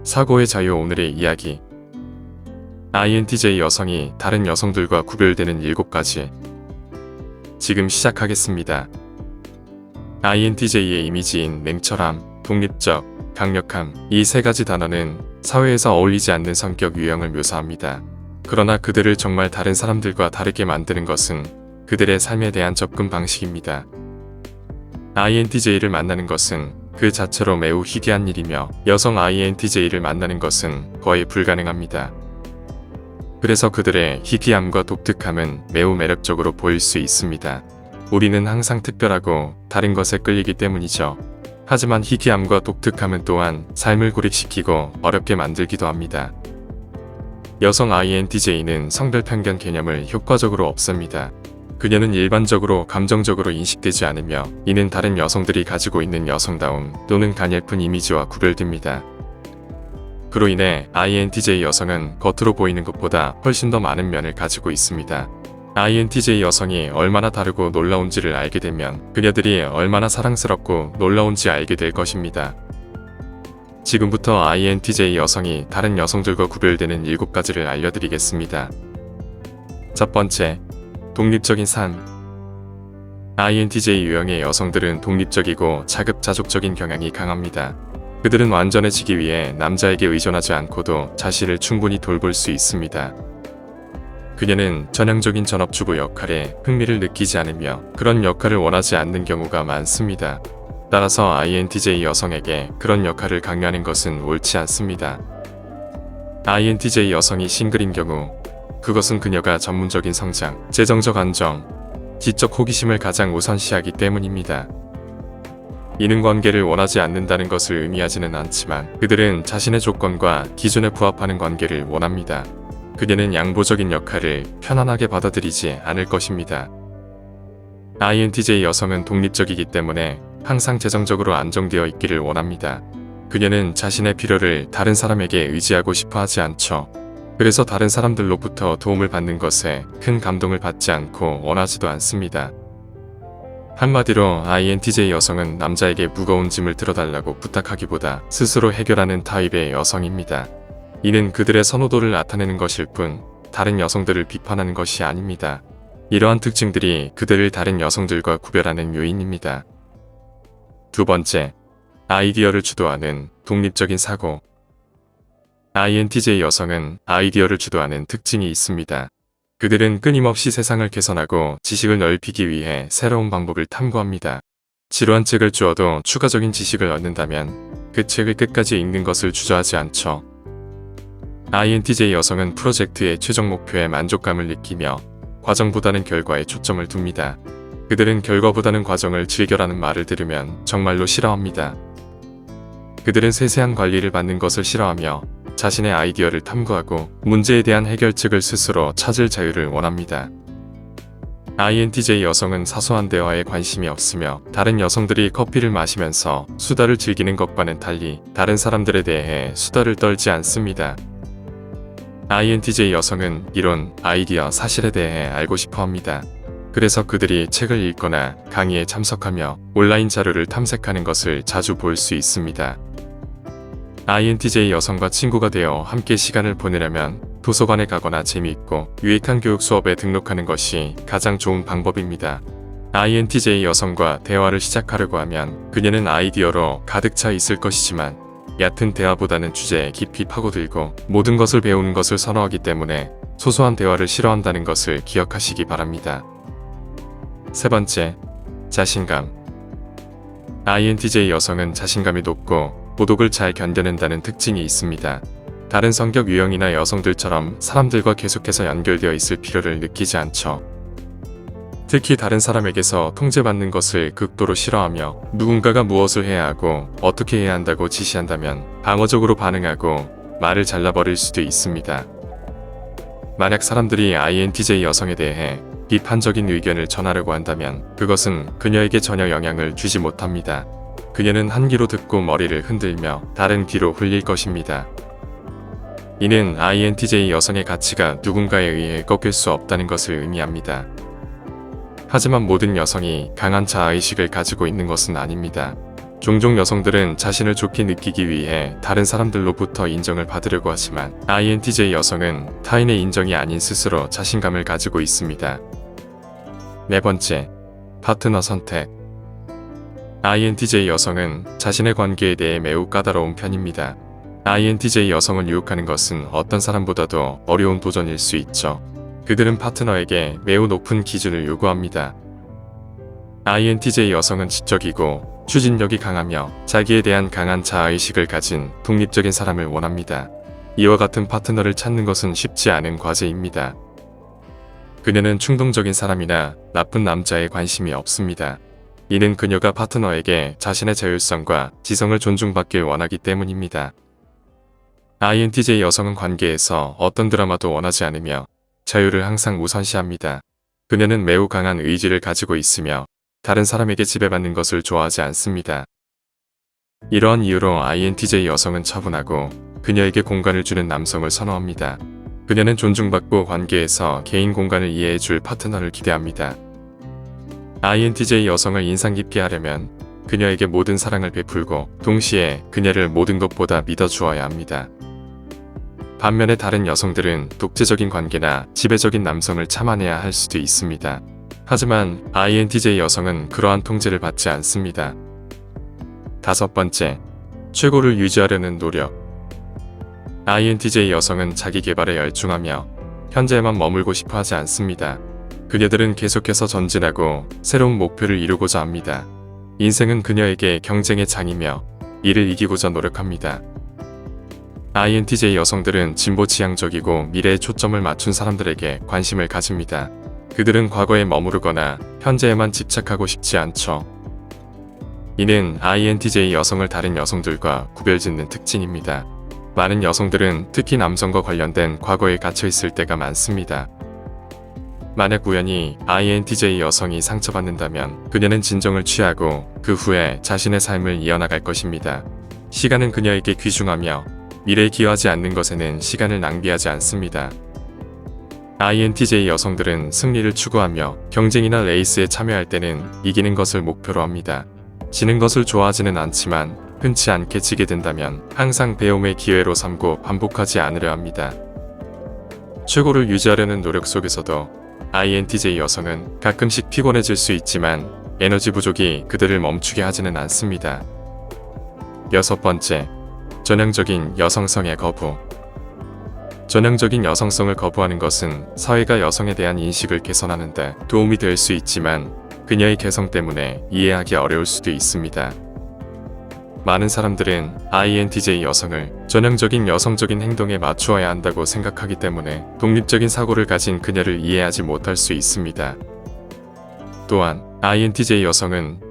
사고의 자유. 오늘의 이야기. INTJ 여성이 다른 여성들과 구별되는 7가지. 지금 시작하겠습니다. INTJ의 이미지인 냉철함, 독립적, 강력함, 이 3가지 단어는 사회에서 어울리지 않는 성격 유형을 묘사합니다. 그러나 그들을 정말 다른 사람들과 다르게 만드는 것은 그들의 삶에 대한 접근 방식입니다. INTJ를 만나는 것은 그 자체로 매우 희귀한 일이며 여성 INTJ를 만나는 것은 거의 불가능합니다. 그래서 그들의 희귀함과 독특함은 매우 매력적으로 보일 수 있습니다. 우리는 항상 특별하고 다른 것에 끌리기 때문이죠. 하지만 희귀함과 독특함은 또한 삶을 고립시키고 어렵게 만들기도 합니다. 여성 INTJ는 성별 편견 개념을 효과적으로 없앱니다. 그녀는 일반적으로 감정적으로 인식되지 않으며 이는 다른 여성들이 가지고 있는 여성다움 또는 가냘픈 이미지와 구별됩니다. 그로 인해 INTJ 여성은 겉으로 보이는 것보다 훨씬 더 많은 면을 가지고 있습니다. INTJ 여성이 얼마나 다르고 놀라운지를 알게 되면 그녀들이 얼마나 사랑스럽고 놀라운지 알게 될 것입니다. 지금부터 INTJ 여성이 다른 여성들과 구별되는 7가지를 알려드리겠습니다. 첫 번째, 독립적인 삶. INTJ 유형의 여성들은 독립적이고 자급자족적인 경향이 강합니다. 그들은 완전해지기 위해 남자에게 의존하지 않고도 자신을 충분히 돌볼 수 있습니다. 그녀는 전형적인 전업주부 역할에 흥미를 느끼지 않으며 그런 역할을 원하지 않는 경우가 많습니다. 따라서 INTJ 여성에게 그런 역할을 강요하는 것은 옳지 않습니다. INTJ 여성이 싱글인 경우 그것은 그녀가 전문적인 성장, 재정적 안정, 지적 호기심을 가장 우선시하기 때문입니다. 이는 관계를 원하지 않는다는 것을 의미하지는 않지만 그들은 자신의 조건과 기준에 부합하는 관계를 원합니다. 그녀는 양보적인 역할을 편안하게 받아들이지 않을 것입니다. INTJ 여성은 독립적이기 때문에 항상 재정적으로 안정되어 있기를 원합니다. 그녀는 자신의 필요를 다른 사람에게 의지하고 싶어 하지 않죠. 그래서 다른 사람들로부터 도움을 받는 것에 큰 감동을 받지 않고 원하지도 않습니다. 한마디로 INTJ 여성은 남자에게 무거운 짐을 들어달라고 부탁하기보다 스스로 해결하는 타입의 여성입니다. 이는 그들의 선호도를 나타내는 것일 뿐 다른 여성들을 비판하는 것이 아닙니다. 이러한 특징들이 그들을 다른 여성들과 구별하는 요인입니다. 두 번째, 아이디어를 주도하는 독립적인 사고. INTJ 여성은 아이디어를 주도하는 특징이 있습니다. 그들은 끊임없이 세상을 개선하고 지식을 넓히기 위해 새로운 방법을 탐구합니다. 지루한 책을 주어도 추가적인 지식을 얻는다면 그 책을 끝까지 읽는 것을 주저하지 않죠. INTJ 여성은 프로젝트의 최종 목표에 만족감을 느끼며 과정보다는 결과에 초점을 둡니다. 그들은 결과보다는 과정을 즐겨라는 말을 들으면 정말로 싫어합니다. 그들은 세세한 관리를 받는 것을 싫어하며 자신의 아이디어를 탐구하고 문제에 대한 해결책을 스스로 찾을 자유를 원합니다. INTJ 여성은 사소한 대화에 관심이 없으며 다른 여성들이 커피를 마시면서 수다를 즐기는 것과는 달리 다른 사람들에 대해 수다를 떨지 않습니다. INTJ 여성은 이론, 아이디어, 사실에 대해 알고 싶어 합니다. 그래서 그들이 책을 읽거나 강의에 참석하며 온라인 자료를 탐색하는 것을 자주 볼 수 있습니다. INTJ 여성과 친구가 되어 함께 시간을 보내려면 도서관에 가거나 재미있고 유익한 교육 수업에 등록하는 것이 가장 좋은 방법입니다. INTJ 여성과 대화를 시작하려고 하면 그녀는 아이디어로 가득 차 있을 것이지만 얕은 대화보다는 주제에 깊이 파고들고 모든 것을 배우는 것을 선호하기 때문에 소소한 대화를 싫어한다는 것을 기억하시기 바랍니다. 세 번째, 자신감. INTJ 여성은 자신감이 높고 고독을 잘 견뎌낸다는 특징이 있습니다. 다른 성격 유형이나 여성들처럼 사람들과 계속해서 연결되어 있을 필요를 느끼지 않죠. 특히 다른 사람에게서 통제받는 것을 극도로 싫어하며 누군가가 무엇을 해야 하고 어떻게 해야 한다고 지시한다면 방어적으로 반응하고 말을 잘라버릴 수도 있습니다. 만약 사람들이 INTJ 여성에 대해 비판적인 의견을 전하려고 한다면 그것은 그녀에게 전혀 영향을 주지 못합니다. 그녀는 한 귀로 듣고 머리를 흔들며 다른 귀로 흘릴 것입니다. 이는 INTJ 여성의 가치가 누군가에 의해 꺾일 수 없다는 것을 의미합니다. 하지만 모든 여성이 강한 자아의식을 가지고 있는 것은 아닙니다. 종종 여성들은 자신을 좋게 느끼기 위해 다른 사람들로부터 인정을 받으려고 하지만 INTJ 여성은 타인의 인정이 아닌 스스로 자신감을 가지고 있습니다. 네 번째, 파트너 선택. INTJ 여성은 자신의 관계에 대해 매우 까다로운 편입니다. INTJ 여성을 유혹하는 것은 어떤 사람보다도 어려운 도전일 수 있죠. 그들은 파트너에게 매우 높은 기준을 요구합니다. INTJ 여성은 지적이고 추진력이 강하며 자기에 대한 강한 자아의식을 가진 독립적인 사람을 원합니다. 이와 같은 파트너를 찾는 것은 쉽지 않은 과제입니다. 그녀는 충동적인 사람이나 나쁜 남자에 관심이 없습니다. 이는 그녀가 파트너에게 자신의 자율성과 지성을 존중받길 원하기 때문입니다. INTJ 여성은 관계에서 어떤 드라마도 원하지 않으며 자유를 항상 우선시합니다. 그녀는 매우 강한 의지를 가지고 있으며 다른 사람에게 지배받는 것을 좋아하지 않습니다. 이러한 이유로 INTJ 여성은 차분하고 그녀에게 공간을 주는 남성을 선호합니다. 그녀는 존중받고 관계에서 개인 공간을 이해해줄 파트너를 기대합니다. INTJ 여성을 인상 깊게 하려면 그녀에게 모든 사랑을 베풀고 동시에 그녀를 모든 것보다 믿어주어야 합니다. 반면에 다른 여성들은 독재적인 관계나 지배적인 남성을 참아내야 할 수도 있습니다. 하지만 INTJ 여성은 그러한 통제를 받지 않습니다. 다섯 번째, 최고를 유지하려는 노력. INTJ 여성은 자기 개발에 열중하며 현재에만 머물고 싶어 하지 않습니다. 그녀들은 계속해서 전진하고 새로운 목표를 이루고자 합니다. 인생은 그녀에게 경쟁의 장이며 이를 이기고자 노력합니다. INTJ 여성들은 진보 지향적이고 미래에 초점을 맞춘 사람들에게 관심을 가집니다. 그들은 과거에 머무르거나 현재에만 집착하고 싶지 않죠. 이는 INTJ 여성을 다른 여성들과 구별짓는 특징입니다. 많은 여성들은 특히 남성과 관련된 과거에 갇혀 있을 때가 많습니다. 만약 우연히 INTJ 여성이 상처받는다면 그녀는 진정을 취하고 그 후에 자신의 삶을 이어나갈 것입니다. 시간은 그녀에게 귀중하며 미래에 기여하지 않는 것에는 시간을 낭비하지 않습니다. INTJ 여성들은 승리를 추구하며 경쟁이나 레이스에 참여할 때는 이기는 것을 목표로 합니다. 지는 것을 좋아하지는 않지만 흔치 않게 지게 된다면 항상 배움의 기회로 삼고 반복하지 않으려 합니다. 최고를 유지하려는 노력 속에서도 INTJ 여성은 가끔씩 피곤해질 수 있지만 에너지 부족이 그들을 멈추게 하지는 않습니다. 여섯 번째, 전형적인 여성성의 거부. 전형적인 여성성을 거부하는 것은 사회가 여성에 대한 인식을 개선하는 데 도움이 될 수 있지만 그녀의 개성 때문에 이해하기 어려울 수도 있습니다. 많은 사람들은 INTJ 여성을 전형적인 여성적인 행동에 맞추어야 한다고 생각하기 때문에 독립적인 사고를 가진 그녀를 이해하지 못할 수 있습니다. 또한 INTJ 여성은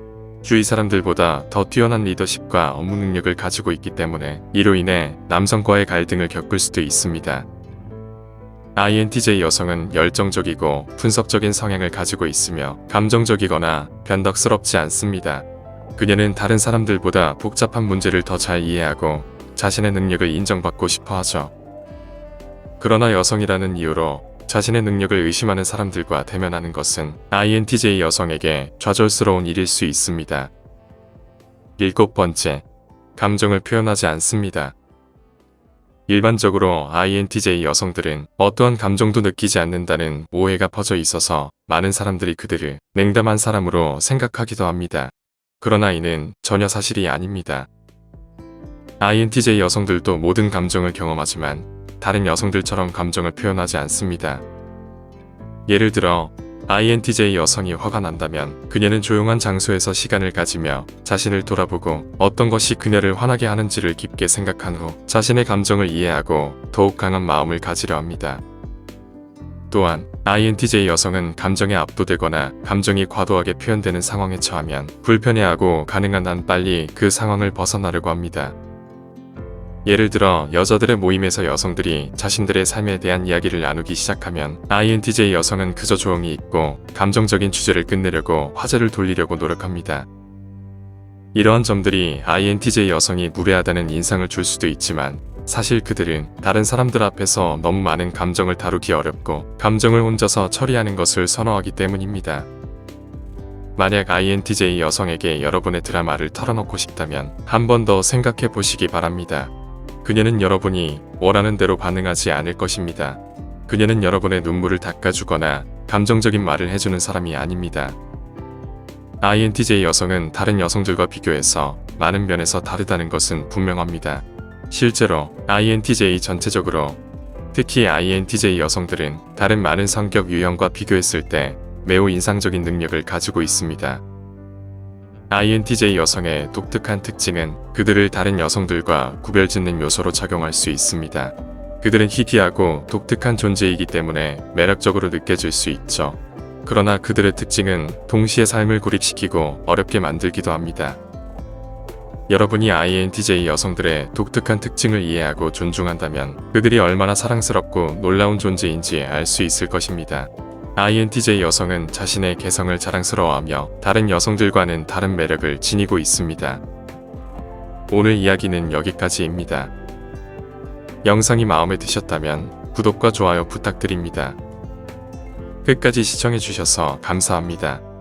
주위 사람들보다 더 뛰어난 리더십과 업무 능력을 가지고 있기 때문에 이로 인해 남성과의 갈등을 겪을 수도 있습니다. INTJ 여성은 열정적이고 분석적인 성향을 가지고 있으며 감정적이거나 변덕스럽지 않습니다. 그녀는 다른 사람들보다 복잡한 문제를 더 잘 이해하고 자신의 능력을 인정받고 싶어 하죠. 그러나 여성이라는 이유로 자신의 능력을 의심하는 사람들과 대면하는 것은 INTJ 여성에게 좌절스러운 일일 수 있습니다. 일곱 번째, 감정을 표현하지 않습니다. 일반적으로 INTJ 여성들은 어떠한 감정도 느끼지 않는다는 오해가 퍼져 있어서 많은 사람들이 그들을 냉담한 사람으로 생각하기도 합니다. 그러나 이는 전혀 사실이 아닙니다. INTJ 여성들도 모든 감정을 경험하지만 다른 여성들처럼 감정을 표현하지 않습니다. 예를 들어 INTJ 여성이 화가 난다면 그녀는 조용한 장소에서 시간을 가지며 자신을 돌아보고 어떤 것이 그녀를 화나게 하는지를 깊게 생각한 후 자신의 감정을 이해하고 더욱 강한 마음을 가지려 합니다. 또한 INTJ 여성은 감정에 압도되거나 감정이 과도하게 표현되는 상황에 처하면 불편해하고 가능한 한 빨리 그 상황을 벗어나려고 합니다. 예를 들어 여자들의 모임에서 여성들이 자신들의 삶에 대한 이야기를 나누기 시작하면 INTJ 여성은 그저 조용히 있고 감정적인 주제를 끝내려고 화제를 돌리려고 노력합니다. 이러한 점들이 INTJ 여성이 무례하다는 인상을 줄 수도 있지만 사실 그들은 다른 사람들 앞에서 너무 많은 감정을 다루기 어렵고 감정을 혼자서 처리하는 것을 선호하기 때문입니다. 만약 INTJ 여성에게 여러분의 드라마를 털어놓고 싶다면 한 번 더 생각해 보시기 바랍니다. 그녀는 여러분이 원하는 대로 반응하지 않을 것입니다. 그녀는 여러분의 눈물을 닦아주거나 감정적인 말을 해주는 사람이 아닙니다. INTJ 여성은 다른 여성들과 비교해서 많은 면에서 다르다는 것은 분명합니다. 실제로 INTJ 전체적으로, 특히 INTJ 여성들은 다른 많은 성격 유형과 비교했을 때 매우 인상적인 능력을 가지고 있습니다. INTJ 여성의 독특한 특징은 그들을 다른 여성들과 구별짓는 요소로 작용할 수 있습니다. 그들은 희귀하고 독특한 존재이기 때문에 매력적으로 느껴질 수 있죠. 그러나 그들의 특징은 동시에 삶을 고립시키고 어렵게 만들기도 합니다. 여러분이 INTJ 여성들의 독특한 특징을 이해하고 존중한다면 그들이 얼마나 사랑스럽고 놀라운 존재인지 알 수 있을 것입니다. INTJ 여성은 자신의 개성을 자랑스러워하며 다른 여성들과는 다른 매력을 지니고 있습니다. 오늘 이야기는 여기까지입니다. 영상이 마음에 드셨다면 구독과 좋아요 부탁드립니다. 끝까지 시청해주셔서 감사합니다.